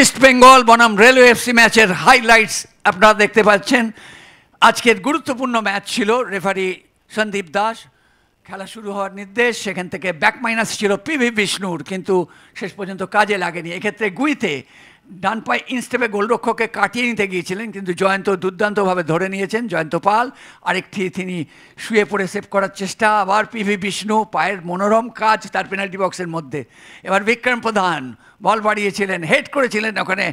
East Bengal বনাম railway FC ম্যাচের highlights আপনারা দেখতে পাচ্ছেন। আজকের গুরুত্বপূর্ণ ম্যাচ ছিল। রেফারি সন্দীপ দাস, খেলা শুরু হওয়ার নির্দেশ, সেখান থেকে ব্যাক মাইনাস ছিল পিভি বিষ্ণুর, কিন্তু শেষ পর্যন্ত কাজে লাগেনি। এক্ষেত্রে গুইতে ডান পায়ে ইনস্টেপে গোলরক্ষককে কাটিয়ে নিতে গিয়েছিলেন, কিন্তু জয়ন্ত দুর্দান্তভাবে ধরে নিয়েছেন। জয়ন্ত পাল আরেকটি তিনি শুয়ে পড়ে সেভ করার চেষ্টা, আবার পিভি বিষ্ণু পায়ের মনোরম কাজ তার পেনাল্টি বক্সের মধ্যে। এবার বিক্রম প্রধান বল বাড়িয়েছিলেন, হেড করেছিলেন ওখানে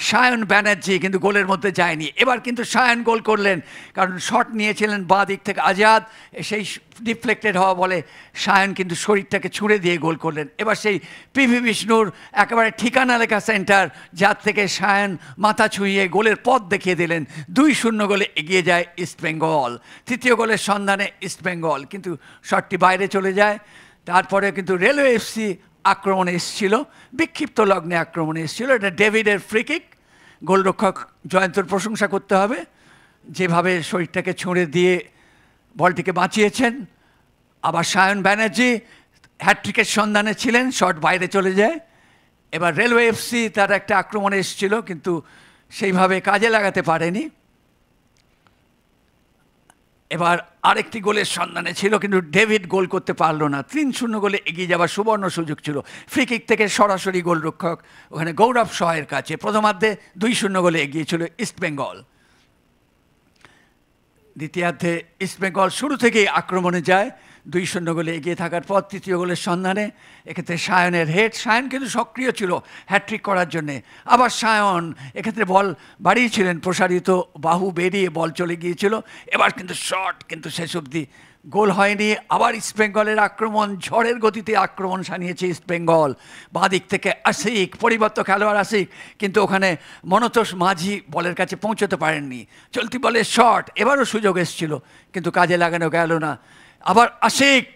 সায়ন ব্যানার্জি, কিন্তু গোলের মধ্যে যায়নি। এবার কিন্তু সায়ন গোল করলেন, কারণ শট নিয়েছিলেন বাঁ দিক থেকে আজাদ, সেই ডিফ্লেক্টেড হওয়া বলে সায়ন কিন্তু শরীরটাকে ছুঁড়ে দিয়ে গোল করলেন। এবার সেই পিভি বিষ্ণুর একেবারে ঠিকানা লেখা সেন্টার, যার থেকে সায়ন মাথা ছুঁয়ে গোলের পথ দেখিয়ে দিলেন। 2-0 গোলে এগিয়ে যায় ইস্টবেঙ্গল। তৃতীয় গোলের সন্ধানে ইস্টবেঙ্গল, কিন্তু শটটি বাইরে চলে যায়। তারপরে কিন্তু রেলওয়ে এফসি আক্রমণে এসেছিল, বিক্ষিপ্ত লগ্নে আক্রমণে এসেছিল। এটা ডেভিডের ফ্রি কিক। গোলরক্ষক জয়ন্তর প্রশংসা করতে হবে, যেভাবে শরীরটাকে ছুঁড়ে দিয়ে বলটিকে বাঁচিয়েছেন। আবার সায়ন ব্যানার্জি হ্যাটট্রিকের সন্ধানে ছিলেন, শট বাইরে চলে যায়। এবার রেলওয়ে এফসি তার একটা আক্রমণে এসেছিল, কিন্তু সেইভাবে কাজে লাগাতে পারেনি। এবার আরেকটি গোলের সন্ধানে ছিল, কিন্তু ডেভিড গোল করতে পারলো না। 3-0 গোলে এগিয়ে যাওয়ার সুবর্ণ সুযোগ ছিল। ফ্রি কিক থেকে সরাসরি গোলরক্ষক ওখানে গৌরব শয়ের কাছে। প্রথমার্ধে 2-0 গোলে এগিয়েছিল ইস্টবেঙ্গল। দ্বিতীয়ার্ধে ইস্টবেঙ্গল শুরু থেকেই আক্রমণে যায়, 2-0 গোলে এগিয়ে থাকার পর তৃতীয় গোলের সন্ধানে। এক্ষেত্রে সায়নের হেড, সায়ন কিন্তু সক্রিয় ছিল হ্যাট্রিক করার জন্যে। আবার সায়ন এক্ষেত্রে বল বাড়িয়েছিলেন, প্রসারিত বাহু বেরিয়ে বল চলে গিয়েছিল। এবার কিন্তু শট, কিন্তু শেষ অবধি গোল হয়নি। আবার ইস্টবেঙ্গলের আক্রমণ, ঝড়ের গতিতে আক্রমণ সানিয়েছে ইস্টবেঙ্গল। বাঁ দিক থেকে আশিক, পরিবর্তন খেলোয়াড় আশিক, কিন্তু ওখানে মনতোষ মাঝি বলের কাছে পৌঁছতে পারেননি। চলতি বলের শট, এবারও সুযোগ এসেছিল, কিন্তু কাজে লাগানো গেল না। আবার আশিক।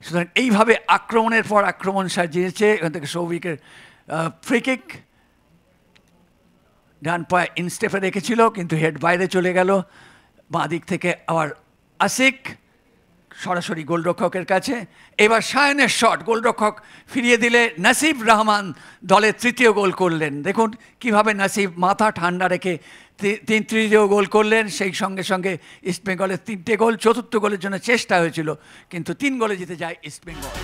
সুতরাং এইভাবে আক্রমণের পর আক্রমণ সাজিয়েছে। এখান থেকে সৌভিকের ফ্রি কিক, ডান পায়ে ইনস্টেপে রেখেছিল, কিন্তু হেড বাইরে চলে গেল। বাঁ দিক থেকে আবার আশিক সরাসরি গোলরক্ষকের কাছে। এবার সায়নের শট, গোলরক্ষক ফিরিয়ে দিলে নাসিব রহমান দলের তৃতীয় গোল করলেন। দেখুন কিভাবে নাসিব মাথা ঠান্ডা রেখে তৃতীয় গোল করলেন। সেই সঙ্গে সঙ্গে ইস্টবেঙ্গলের 3টে গোল। চতুর্থ গোলের জন্য চেষ্টা হয়েছিল, কিন্তু 3 গোলে জিতে যায় ইস্টবেঙ্গল।